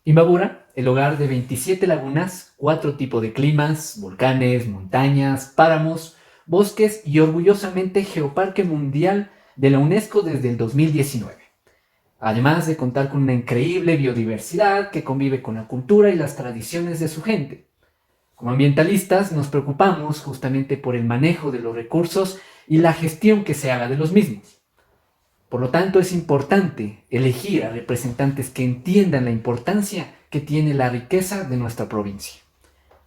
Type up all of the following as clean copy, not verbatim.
Imbabura, el hogar de 27 lagunas, 4 tipos de climas, volcanes, montañas, páramos, bosques y orgullosamente Geoparque Mundial de la UNESCO desde el 2019. Además de contar con una increíble biodiversidad que convive con la cultura y las tradiciones de su gente. Como ambientalistas nos preocupamos justamente por el manejo de los recursos y la gestión que se haga de los mismos. Por lo tanto, es importante elegir a representantes que entiendan la importancia que tiene la riqueza de nuestra provincia.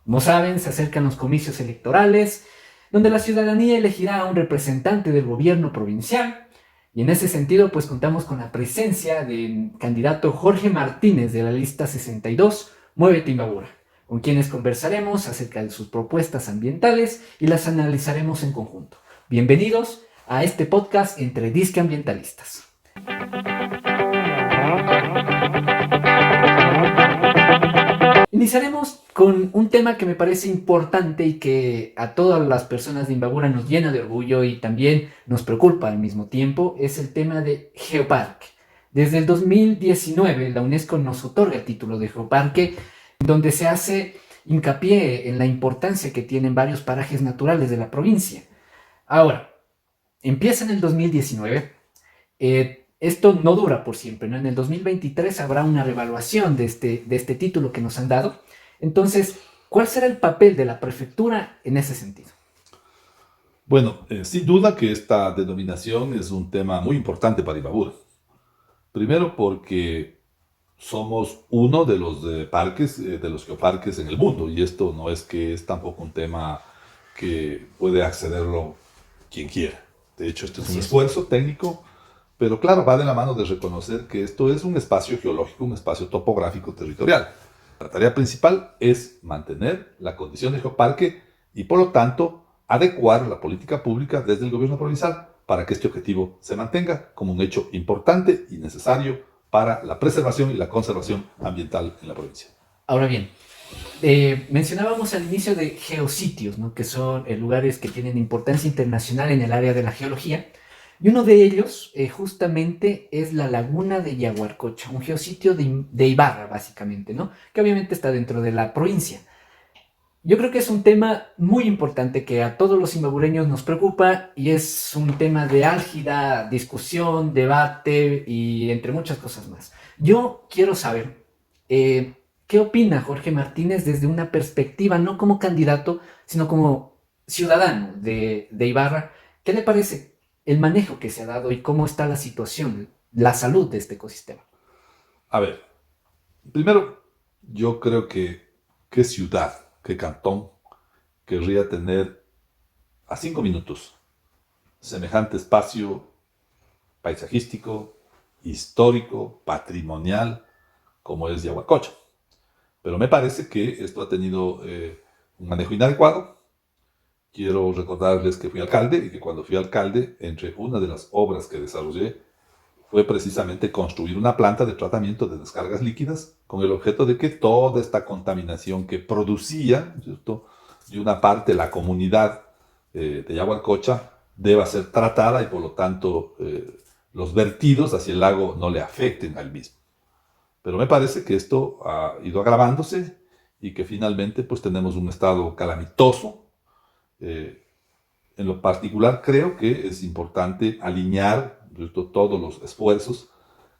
Como saben, se acercan los comicios electorales, donde la ciudadanía elegirá a un representante del gobierno provincial, y en ese sentido, pues contamos con la presencia del candidato Jorge Martínez de la lista 62, Muévete Imbabura, con quienes conversaremos acerca de sus propuestas ambientales y las analizaremos en conjunto. Bienvenidos a este podcast entre disque ambientalistas. Iniciaremos con un tema que me parece importante y que a todas las personas de Imbabura nos llena de orgullo y también nos preocupa al mismo tiempo, es el tema de Geoparque. Desde el 2019 la UNESCO nos otorga el título de Geoparque, donde se hace hincapié en la importancia que tienen varios parajes naturales de la provincia. Ahora, empieza en el 2019. Esto no dura por siempre, ¿no? En el 2023 habrá una revaluación de este título que nos han dado. Entonces, ¿cuál será el papel de la prefectura en ese sentido? Bueno, sin duda que esta denominación es un tema muy importante para Imbabura. Primero porque somos uno de los parques, de los geoparques en el mundo, y esto no es que es tampoco un tema que puede accederlo quien quiera. De hecho, esto es un esfuerzo técnico, pero claro, va de la mano de reconocer que esto es un espacio geológico, un espacio topográfico territorial. La tarea principal es mantener la condición de geoparque y, por lo tanto, adecuar la política pública desde el gobierno provincial para que este objetivo se mantenga como un hecho importante y necesario para la preservación y la conservación ambiental en la provincia. Ahora bien, mencionábamos al inicio de geositios, ¿no? Que son lugares que tienen importancia internacional en el área de la geología. Y uno de ellos justamente es la laguna de Yaguarcocha, un geositio de Ibarra, básicamente, ¿no? Que obviamente está dentro de la provincia. Yo creo que es un tema muy importante que a todos los imbabureños nos preocupa y es un tema de álgida discusión, debate y entre muchas cosas más. Yo quiero saber, ¿qué opina Jorge Martínez desde una perspectiva, no como candidato, sino como ciudadano de Ibarra? ¿Qué le parece el manejo que se ha dado y cómo está la situación, la salud de este ecosistema? A ver, primero, yo creo que qué ciudad, qué cantón querría tener a 5 minutos semejante espacio paisajístico, histórico, patrimonial, como es Yaguarcocha. Pero me parece que esto ha tenido un manejo inadecuado. Quiero recordarles que fui alcalde y que cuando fui alcalde, entre una de las obras que desarrollé fue precisamente construir una planta de tratamiento de descargas líquidas con el objeto de que toda esta contaminación que producía, ¿cierto?, de una parte la comunidad de Yaguarcocha deba ser tratada y por lo tanto los vertidos hacia el lago no le afecten al mismo. Pero me parece que esto ha ido agravándose y que finalmente pues tenemos un estado calamitoso. En lo particular creo que es importante alinear todos los esfuerzos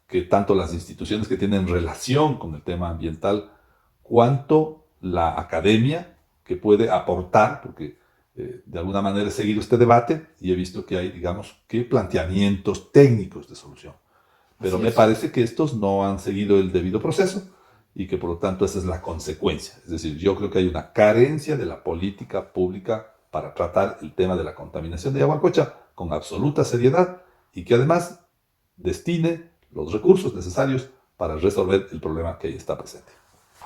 que tanto las instituciones que tienen relación con el tema ambiental, cuanto la academia que puede aportar, porque de alguna manera he seguido este debate y he visto que hay, digamos, que planteamientos técnicos de solución. Pero me parece que estos no han seguido el debido proceso y que por lo tanto esa es la consecuencia. Es decir, yo creo que hay una carencia de la política pública para tratar el tema de la contaminación de Yaguarcocha con absoluta seriedad y que además destine los recursos necesarios para resolver el problema que ahí está presente.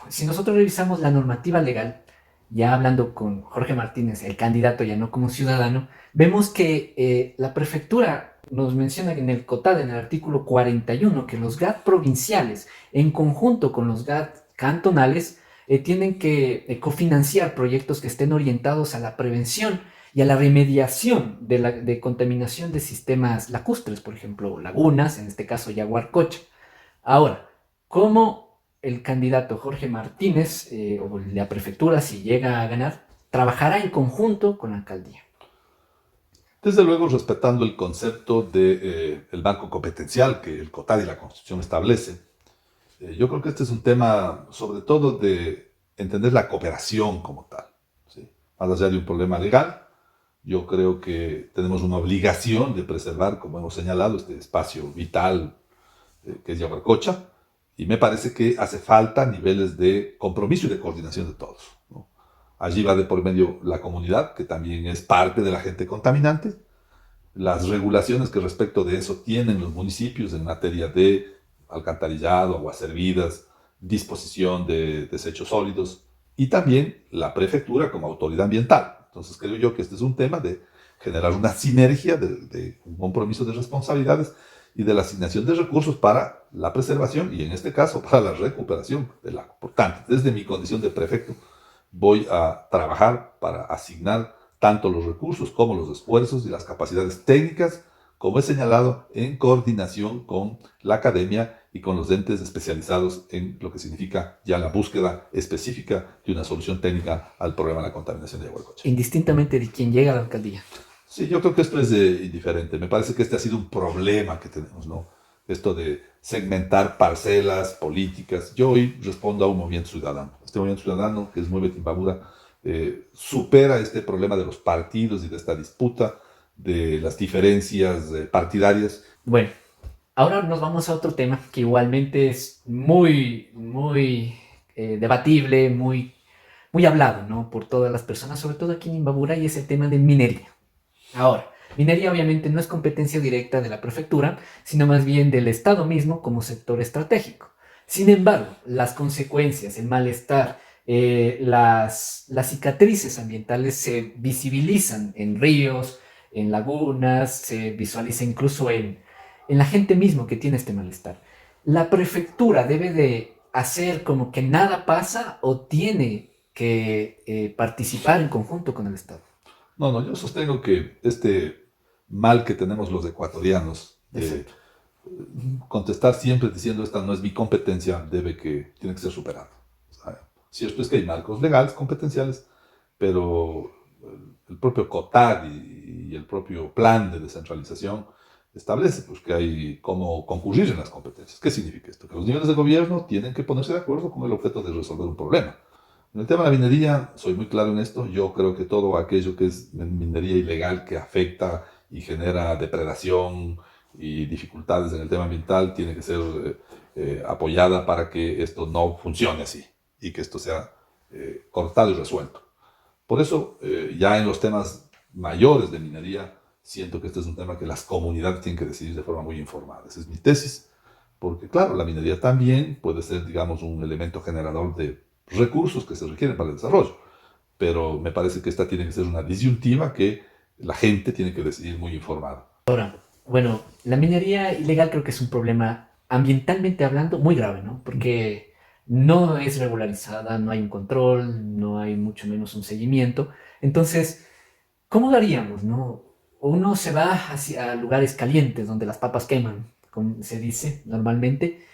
Si nosotros revisamos la normativa legal, ya hablando con Jorge Martínez, el candidato, ya no como ciudadano, vemos que la prefectura nos menciona en el COTAD, en el artículo 41, que los GAT provinciales, en conjunto con los GAT cantonales, tienen que cofinanciar proyectos que estén orientados a la prevención y a la remediación de contaminación de sistemas lacustres, por ejemplo, lagunas, en este caso Yaguarcocha. Ahora, ¿cómo el candidato Jorge Martínez, o la prefectura, si llega a ganar, trabajará en conjunto con la alcaldía. Desde luego, respetando el concepto de, el marco competencial que el COTAD y la Constitución establece. Yo creo que este es un tema, sobre todo, de entender la cooperación como tal, ¿sí? Más allá de un problema legal, yo creo que tenemos una obligación de preservar, como hemos señalado, este espacio vital que es Yaguarcocha, y me parece que hace falta niveles de compromiso y de coordinación de todos, ¿no? Allí va de por medio la comunidad, que también es parte del agente contaminante, las regulaciones que respecto de eso tienen los municipios en materia de alcantarillado, aguas servidas, disposición de desechos sólidos, y también la prefectura como autoridad ambiental. Entonces creo yo que este es un tema de generar una sinergia, de un compromiso de responsabilidades y de la asignación de recursos para la preservación y en este caso para la recuperación del agua. Por tanto, desde mi condición de prefecto voy a trabajar para asignar tanto los recursos como los esfuerzos y las capacidades técnicas, como he señalado, en coordinación con la academia y con los entes especializados en lo que significa ya la búsqueda específica de una solución técnica al problema de la contaminación de Yaguarcocha. Indistintamente de quién llega a la alcaldía. Sí, yo creo que esto es indiferente. Me parece que este ha sido un problema que tenemos, ¿no? Esto de segmentar parcelas políticas. Yo hoy respondo a un movimiento ciudadano. Este movimiento ciudadano, que es Mueve Timbabura, supera este problema de los partidos y de esta disputa, de las diferencias partidarias. Bueno, ahora nos vamos a otro tema que igualmente es muy debatible, muy hablado, ¿no? Por todas las personas, sobre todo aquí en Imbabura, y es el tema de minería. Ahora, minería obviamente no es competencia directa de la prefectura, sino más bien del Estado mismo como sector estratégico. Sin embargo, las consecuencias, el malestar, las cicatrices ambientales se visibilizan en ríos, en lagunas, se visualiza incluso en la gente mismo que tiene este malestar. ¿La prefectura debe de hacer como que nada pasa o tiene que participar en conjunto con el Estado? No, no, yo sostengo que este mal que tenemos los ecuatorianos de Exacto. contestar siempre diciendo esta no es mi competencia, tiene que ser superado. O sea, cierto es que hay marcos legales competenciales, pero el propio COTAD y el propio plan de descentralización establece pues, que hay cómo concurrir en las competencias. ¿Qué significa esto? Que los niveles de gobierno tienen que ponerse de acuerdo con el objeto de resolver un problema. En el tema de la minería, soy muy claro en esto, yo creo que todo aquello que es minería ilegal que afecta y genera depredación y dificultades en el tema ambiental tiene que ser apoyada para que esto no funcione así y que esto sea cortado y resuelto. Por eso, ya en los temas mayores de minería, siento que este es un tema que las comunidades tienen que decidir de forma muy informada. Esa es mi tesis, porque claro, la minería también puede ser, digamos, un elemento generador de recursos que se requieren para el desarrollo, pero me parece que esta tiene que ser una disyuntiva que la gente tiene que decidir muy informada. Bueno, la minería ilegal creo que es un problema ambientalmente hablando muy grave, ¿no? Porque no es regularizada, no hay un control, no hay mucho menos un seguimiento. Entonces, ¿cómo lo haríamos, no? Uno se va hacia lugares calientes donde las papas queman, como se dice normalmente,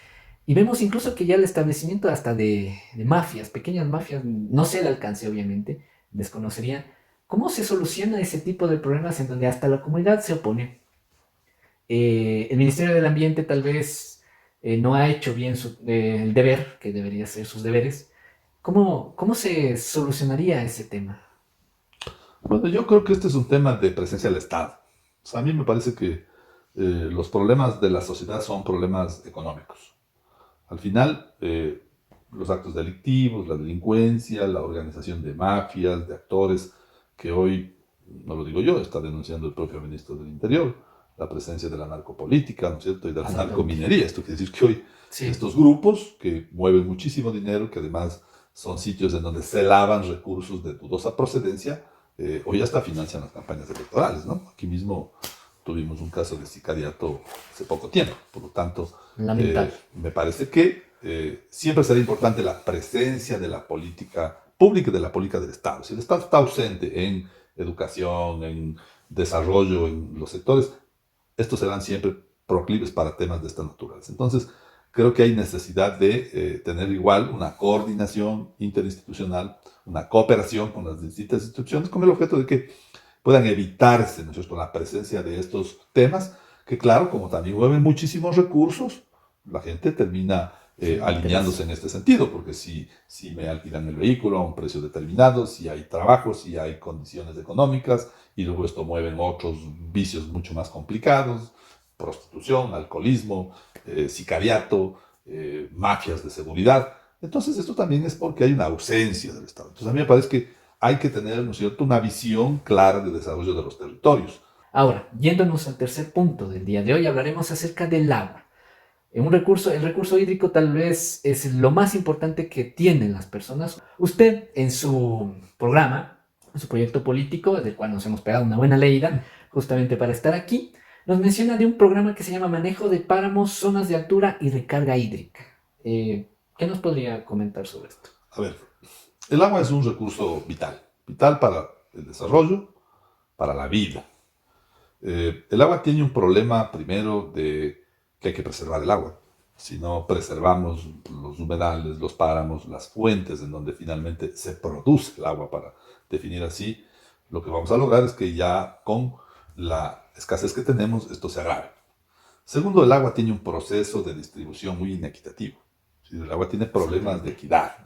y vemos incluso que ya el establecimiento hasta de mafias, pequeñas mafias, no sé el alcance obviamente, desconocería. ¿Cómo se soluciona ese tipo de problemas en donde hasta la comunidad se opone? El Ministerio del Ambiente tal vez no ha hecho bien el deber, que debería ser sus deberes. ¿Cómo se solucionaría ese tema? Bueno, yo creo que este es un tema de presencia del Estado. O sea, a mí me parece que los problemas de la sociedad son problemas económicos. Al final, los actos delictivos, la delincuencia, la organización de mafias, de actores, que hoy, no lo digo yo, está denunciando el propio ministro del Interior, la presencia de la narcopolítica, ¿no es cierto?, y de la narcominería. Esto quiere decir que hoy Sí. estos grupos que mueven muchísimo dinero, que además son sitios en donde se lavan recursos de dudosa procedencia, hoy hasta financian las campañas electorales, ¿no? Aquí mismo tuvimos un caso de sicariato hace poco tiempo, por lo tanto, Lamentable. me parece que siempre será importante la presencia de la política pública y de la política del Estado. Si el Estado está ausente en educación, en desarrollo, en los sectores, estos serán siempre proclives para temas de esta naturaleza. Entonces, creo que hay necesidad de tener igual una coordinación interinstitucional, una cooperación con las distintas instituciones, con el objeto de que puedan evitarse, ¿no es cierto?, la presencia de estos temas, que claro, como también mueven muchísimos recursos, la gente termina alineándose en este sentido, porque si me alquilan el vehículo a un precio determinado, si hay trabajo, si hay condiciones económicas, y luego esto mueven otros vicios mucho más complicados, prostitución, alcoholismo, sicariato, mafias de seguridad. Entonces esto también es porque hay una ausencia del Estado. Entonces a mí me parece que hay que tener, ¿no es cierto?, una visión clara de desarrollo de los territorios. Ahora, yéndonos al tercer punto del día de hoy, hablaremos acerca del agua. El recurso hídrico tal vez es lo más importante que tienen las personas. Usted en su programa, en su proyecto político, del cual nos hemos pegado una buena leída, justamente para estar aquí, nos menciona de un programa que se llama Manejo de Páramos, Zonas de Altura y Recarga Hídrica. ¿Qué nos podría comentar sobre esto? A ver, el agua es un recurso vital, vital para el desarrollo, para la vida. El agua tiene un problema primero de que hay que preservar el agua. Si no preservamos los humedales, los páramos, las fuentes en donde finalmente se produce el agua, para definir así, lo que vamos a lograr es que ya con la escasez que tenemos, esto se agrave. Segundo, el agua tiene un proceso de distribución muy inequitativo. El agua tiene problemas de equidad.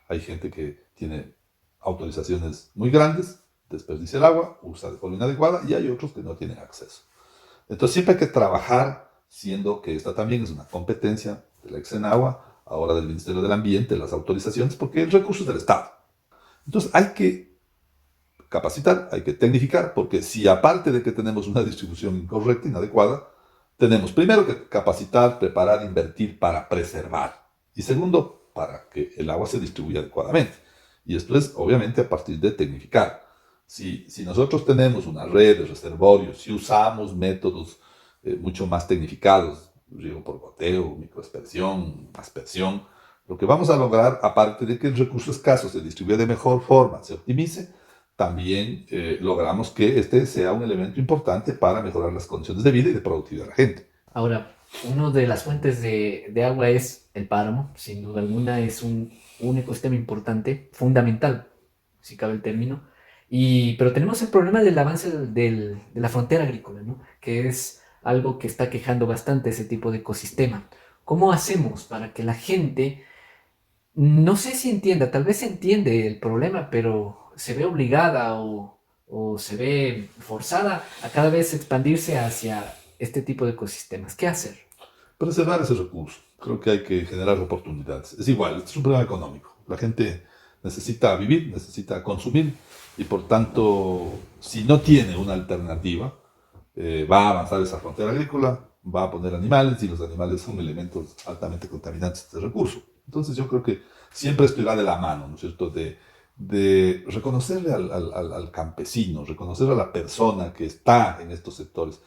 Hay gente que tiene autorizaciones muy grandes, desperdicia el agua, usa de forma inadecuada, y hay otros que no tienen acceso. Entonces siempre hay que trabajar, siendo que esta también es una competencia de la Exenagua, ahora del Ministerio del Ambiente, las autorizaciones, porque el recurso es del Estado. Entonces hay que capacitar, hay que tecnificar, porque si aparte de que tenemos una distribución incorrecta, inadecuada, tenemos primero que capacitar, preparar, invertir para preservar. Y segundo, para que el agua se distribuya adecuadamente. Y esto es obviamente a partir de tecnificar. Si nosotros tenemos una red de reservorios, si usamos métodos mucho más tecnificados, riego por goteo, microaspersión, aspersión, lo que vamos a lograr, aparte de que el recurso escaso se distribuya de mejor forma, se optimice, también logramos que este sea un elemento importante para mejorar las condiciones de vida y de productividad de la gente. Ahora, una de las fuentes de agua es el páramo, sin duda alguna es un ecosistema importante, fundamental, si cabe el término. Pero tenemos el problema del avance de la frontera agrícola, ¿no? Que es algo que está quejando bastante ese tipo de ecosistema. ¿Cómo hacemos para que la gente, no sé si entienda, tal vez entiende el problema, pero se ve obligada o se ve forzada a cada vez expandirse hacia este tipo de ecosistemas? ¿Qué hacer? Preservar ese recurso. Creo que hay que generar oportunidades. Es igual, es un problema económico. La gente necesita vivir, necesita consumir, y por tanto, si no tiene una alternativa, va a avanzar esa frontera agrícola, va a poner animales, y los animales son elementos altamente contaminantes de recurso. Entonces yo creo que siempre esto irá de la mano, ¿no es cierto?, de reconocerle al campesino, reconocer a la persona que está en estos sectores,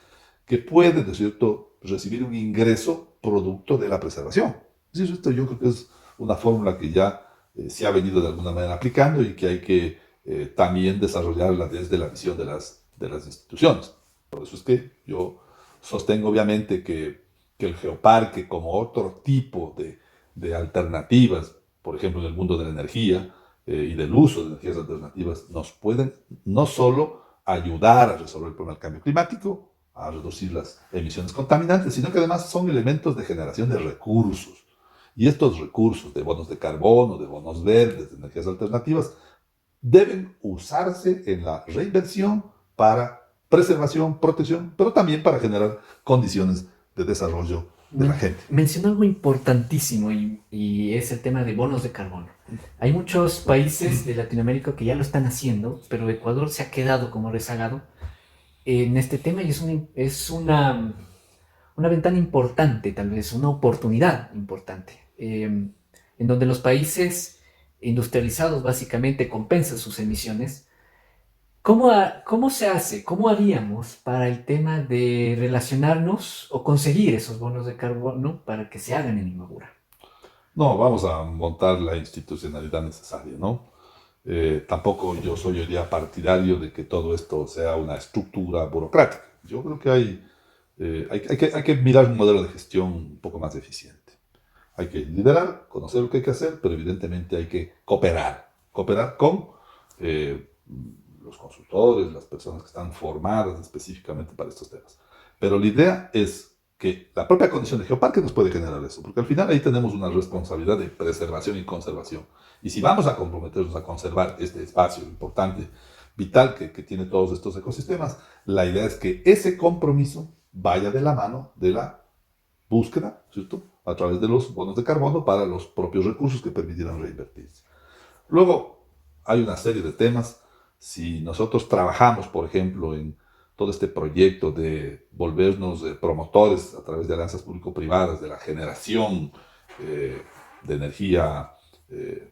que puede, ¿no es cierto?, recibir un ingreso producto de la preservación. Es decir, esto yo creo que es una fórmula que ya se ha venido de alguna manera aplicando, y que hay que también desarrollarla desde la visión de las instituciones. Por eso es que yo sostengo obviamente que el geoparque, como otro tipo de alternativas, por ejemplo en el mundo de la energía y del uso de energías alternativas, nos pueden no solo ayudar a resolver el problema del cambio climático, a reducir las emisiones contaminantes, sino que además son elementos de generación de recursos. Y estos recursos de bonos de carbono, de bonos verdes, de energías alternativas, deben usarse en la reinversión para preservación, protección, pero también para generar condiciones de desarrollo de la gente. Mencionó algo importantísimo y es el tema de bonos de carbono. Hay muchos países de Latinoamérica que ya lo están haciendo, pero Ecuador se ha quedado como rezagado en este tema, y es una ventana importante, tal vez una oportunidad importante, en donde los países industrializados básicamente compensan sus emisiones. ¿Cómo se hace? ¿Cómo haríamos para el tema de relacionarnos o conseguir esos bonos de carbono para que se hagan en Imbabura? No, vamos a montar la institucionalidad necesaria, ¿no? Tampoco yo soy hoy día partidario de que todo esto sea una estructura burocrática. Yo creo que hay que mirar un modelo de gestión un poco más eficiente. Hay que liderar, conocer lo que hay que hacer, pero evidentemente hay que cooperar. Cooperar con los consultores, las personas que están formadas específicamente para estos temas. Pero la idea es que la propia condición de geoparque nos puede generar eso, porque al final ahí tenemos una responsabilidad de preservación y conservación. Y si vamos a comprometernos a conservar este espacio importante, vital que tiene todos estos ecosistemas, la idea es que ese compromiso vaya de la mano de la búsqueda, ¿cierto?, a través de los bonos de carbono para los propios recursos que permitieran reinvertirse. Luego, hay una serie de temas. Si nosotros trabajamos, por ejemplo, en todo este proyecto de volvernos promotores a través de alianzas público-privadas de la generación de energía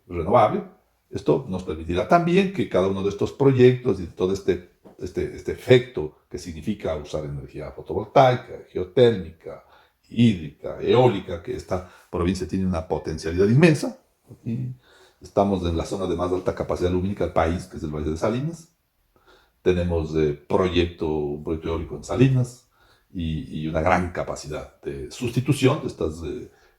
renovable, esto nos permitirá también que cada uno de estos proyectos y todo este efecto que significa usar energía fotovoltaica, geotérmica, hídrica, eólica, que esta provincia tiene una potencialidad inmensa. Y estamos en la zona de más alta capacidad lumínica del país, que es el Valle de Salinas. Tenemos un proyecto eólico en Salinas y una gran capacidad de sustitución de estos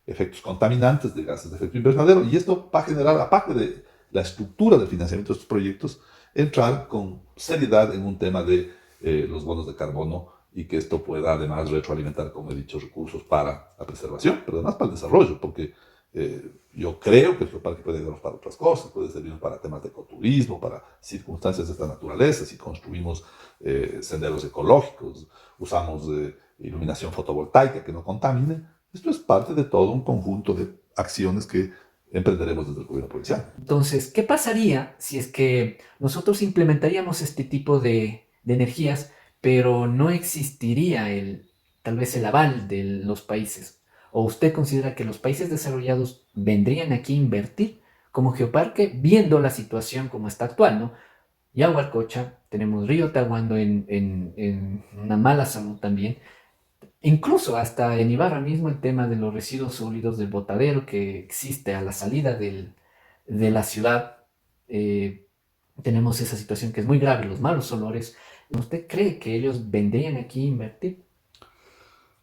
efectos contaminantes de gases de efecto invernadero. Y esto va a generar, aparte de la estructura del financiamiento de estos proyectos, entrar con seriedad en un tema de los bonos de carbono y que esto pueda además retroalimentar, como he dicho, recursos para la preservación, pero además para el desarrollo, porque yo creo que el geoparque puede ayudarnos para otras cosas, puede servir para temas de ecoturismo, para circunstancias de esta naturaleza, si construimos senderos ecológicos, usamos iluminación fotovoltaica que no contamine. Esto es parte de todo un conjunto de acciones que emprenderemos desde el gobierno provincial. Entonces, ¿qué pasaría si es que nosotros implementaríamos este tipo de energías, pero no existiría tal vez el aval de los países? ¿O usted considera que los países desarrollados vendrían aquí a invertir como geoparque, viendo la situación como está actual, ¿no? Yaguarcocha, tenemos Río Tahuando en una mala salud también. Incluso hasta en Ibarra mismo el tema de los residuos sólidos del botadero que existe a la salida de la ciudad. eh, Tenemos esa situación que es muy grave, los malos olores. ¿Usted cree que ellos vendrían aquí a invertir?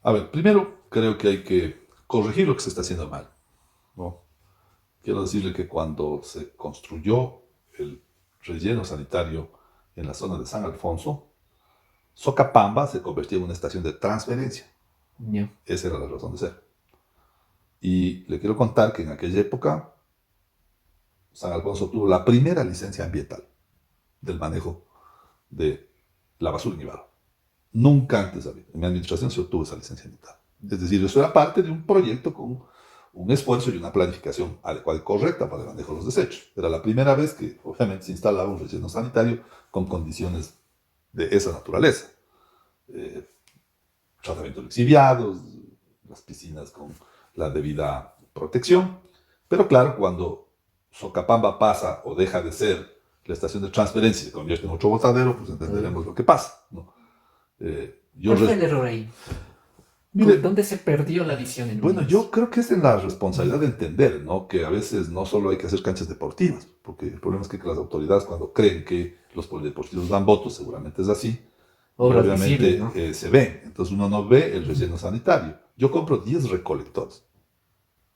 A ver, primero creo que hay que corregir lo que se está haciendo mal, ¿no? Quiero decirle que cuando se construyó el relleno sanitario en la zona de San Alfonso, Socapamba se convirtió en una estación de transferencia. Ya. Esa era la razón de ser. Y le quiero contar que en aquella época San Alfonso tuvo la primera licencia ambiental del manejo de la basura en Ibarra. Nunca antes había. En mi administración se obtuvo esa licencia ambiental. Es decir, eso era parte de un proyecto con un esfuerzo y una planificación adecuada y correcta para el manejo de los desechos. Era la primera vez que, obviamente, se instalaba un relleno sanitario con condiciones de esa naturaleza. Tratamientos lixiviados, las piscinas con la debida protección. Pero claro, cuando Socapamba pasa o deja de ser la estación de transferencia y se convierte en otro botadero, pues entenderemos lo que pasa, ¿no? ¿Cuál fue el error ahí? Mire, ¿Dónde se perdió la visión en un bueno, inicio? yo creo que es en la responsabilidad de entender, ¿no?, que a veces no solo hay que hacer canchas deportivas, porque el problema es que las autoridades cuando creen que los polideportivos dan votos, seguramente es así, y Obras obviamente visibles, ¿no? se ven. Entonces uno no ve el relleno sanitario. Yo compro 10 recolectores,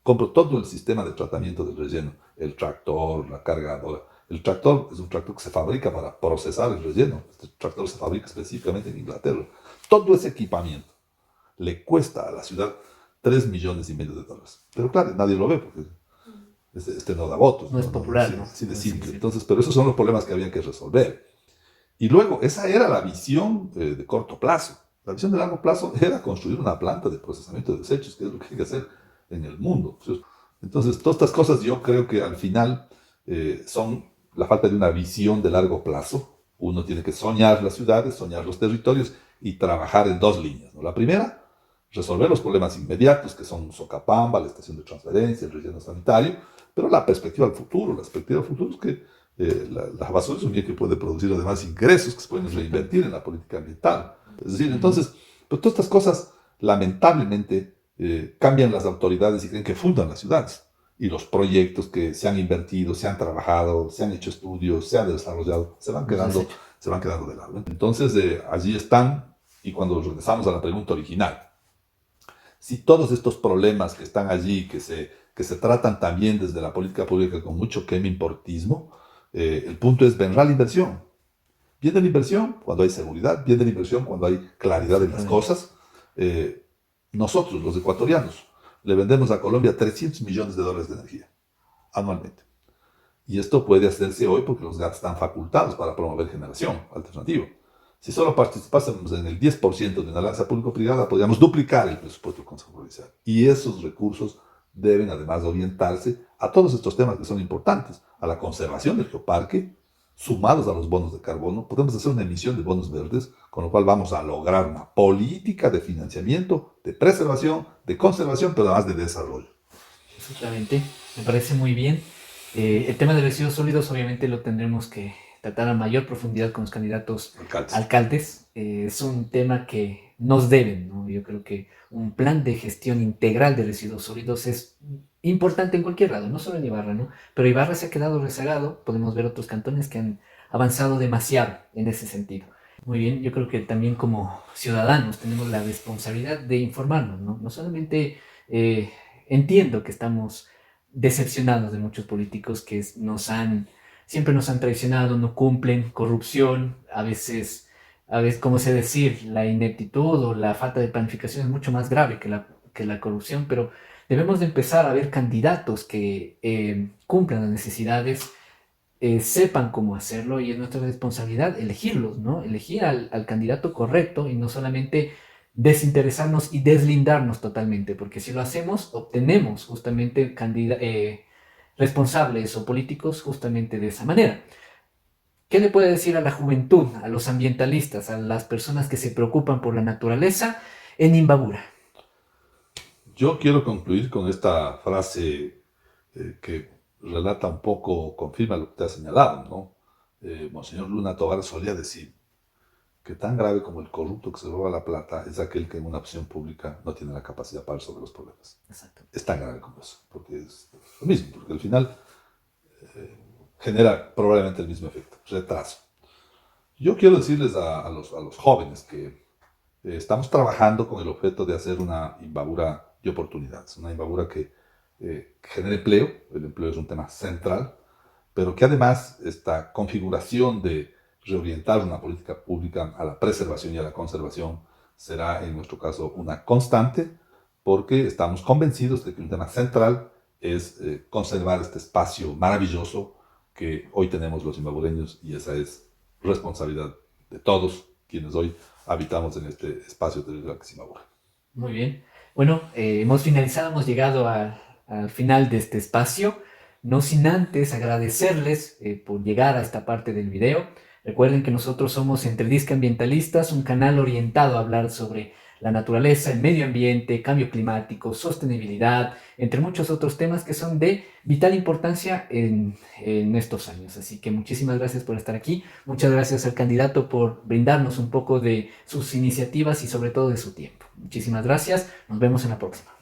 compro todo el sistema de tratamiento del relleno, el tractor, la cargadora. El tractor es un tractor que se fabrica para procesar el relleno. Este tractor se fabrica específicamente en Inglaterra. Todo ese equipamiento le cuesta a la ciudad $3,5 millones. Pero claro, nadie lo ve porque no da votos. No es popular, ¿no? Así de No es simple. accesible. Entonces, pero esos son los problemas que había que resolver. Y luego, esa era la visión de corto plazo. La visión de largo plazo era construir una planta de procesamiento de desechos, que es lo que hay que hacer en el mundo. Entonces, todas estas cosas yo creo que al final son la falta de una visión de largo plazo. Uno tiene que soñar las ciudades, soñar los territorios y trabajar en dos líneas, ¿no? La primera, resolver los problemas inmediatos, que son Socapamba, la estación de transferencia, el relleno sanitario, pero la perspectiva al futuro, es que la basura es un bien que puede producir además ingresos que se pueden reinvertir en la política ambiental. Es decir, entonces, pues todas estas cosas lamentablemente cambian las autoridades y creen que fundan las ciudades. Y los proyectos que se han invertido, se han trabajado, se han hecho estudios, se han desarrollado, se van quedando de lado. Entonces, allí están, y cuando regresamos a la pregunta original, si todos estos problemas que están allí, que se tratan también desde la política pública con mucho quema-importismo, el punto es vendrá la inversión. Viene la inversión cuando hay seguridad, viene la inversión cuando hay claridad en las cosas. Nosotros, los ecuatorianos, le vendemos a Colombia $300 millones de energía anualmente. Y esto puede hacerse hoy porque los GAT están facultados para promover generación alternativa. Si solo participásemos en el 10% de una alianza público-privada, podríamos duplicar el presupuesto del Consejo Provincial. Y esos recursos deben además orientarse a todos estos temas que son importantes, a la conservación del geoparque, sumados a los bonos de carbono. Podemos hacer una emisión de bonos verdes, con lo cual vamos a lograr una política de financiamiento, de preservación, de conservación, pero además de desarrollo. Exactamente, me parece muy bien. El tema de residuos sólidos obviamente lo tendremos que tratar a mayor profundidad con los candidatos alcaldes. Es un tema que nos deben, ¿no? Yo creo que un plan de gestión integral de residuos sólidos es importante en cualquier lado, no solo en Ibarra, ¿no? Pero Ibarra se ha quedado rezagado, podemos ver otros cantones que han avanzado demasiado en ese sentido. Muy bien, yo creo que también como ciudadanos tenemos la responsabilidad de informarnos, ¿no? No solamente entiendo que estamos decepcionados de muchos políticos que siempre nos han traicionado, no cumplen, corrupción, a veces, como sé decir, la ineptitud o la falta de planificación es mucho más grave que la corrupción, pero debemos de empezar a ver candidatos que cumplan las necesidades, sepan cómo hacerlo y es nuestra responsabilidad elegirlos, ¿no? Elegir al candidato correcto y no solamente desinteresarnos y deslindarnos totalmente, porque si lo hacemos, obtenemos justamente responsables o políticos justamente de esa manera. ¿Qué le puede decir a la juventud, a los ambientalistas, a las personas que se preocupan por la naturaleza en Imbabura? Yo quiero concluir con esta frase que relata un poco, confirma lo que te ha señalado, ¿no? Monseñor Luna Tovar solía decir que tan grave como el corrupto que se roba la plata es aquel que en una opción pública no tiene la capacidad para resolver los problemas. Exacto. Es tan grave como eso, porque es lo mismo, porque al final genera probablemente el mismo efecto, retraso. Yo quiero decirles a los jóvenes que estamos trabajando con el objeto de hacer una Imbabura de oportunidades, una Imbabura que genere empleo. El empleo es un tema central, pero que además esta configuración de reorientar una política pública a la preservación y a la conservación será en nuestro caso una constante, porque estamos convencidos de que un tema central es conservar este espacio maravilloso que hoy tenemos los imbabureños, y esa es responsabilidad de todos quienes hoy habitamos en este espacio territorial que es Imbabura. Muy bien. Bueno, hemos finalizado, hemos llegado al final de este espacio. No sin antes agradecerles por llegar a esta parte del video. Recuerden que nosotros somos Entre Disque Ambientalistas, un canal orientado a hablar sobre la naturaleza, el medio ambiente, cambio climático, sostenibilidad, entre muchos otros temas que son de vital importancia en estos años. Así que muchísimas gracias por estar aquí. Muchas gracias al candidato por brindarnos un poco de sus iniciativas y sobre todo de su tiempo. Muchísimas gracias. Nos vemos en la próxima.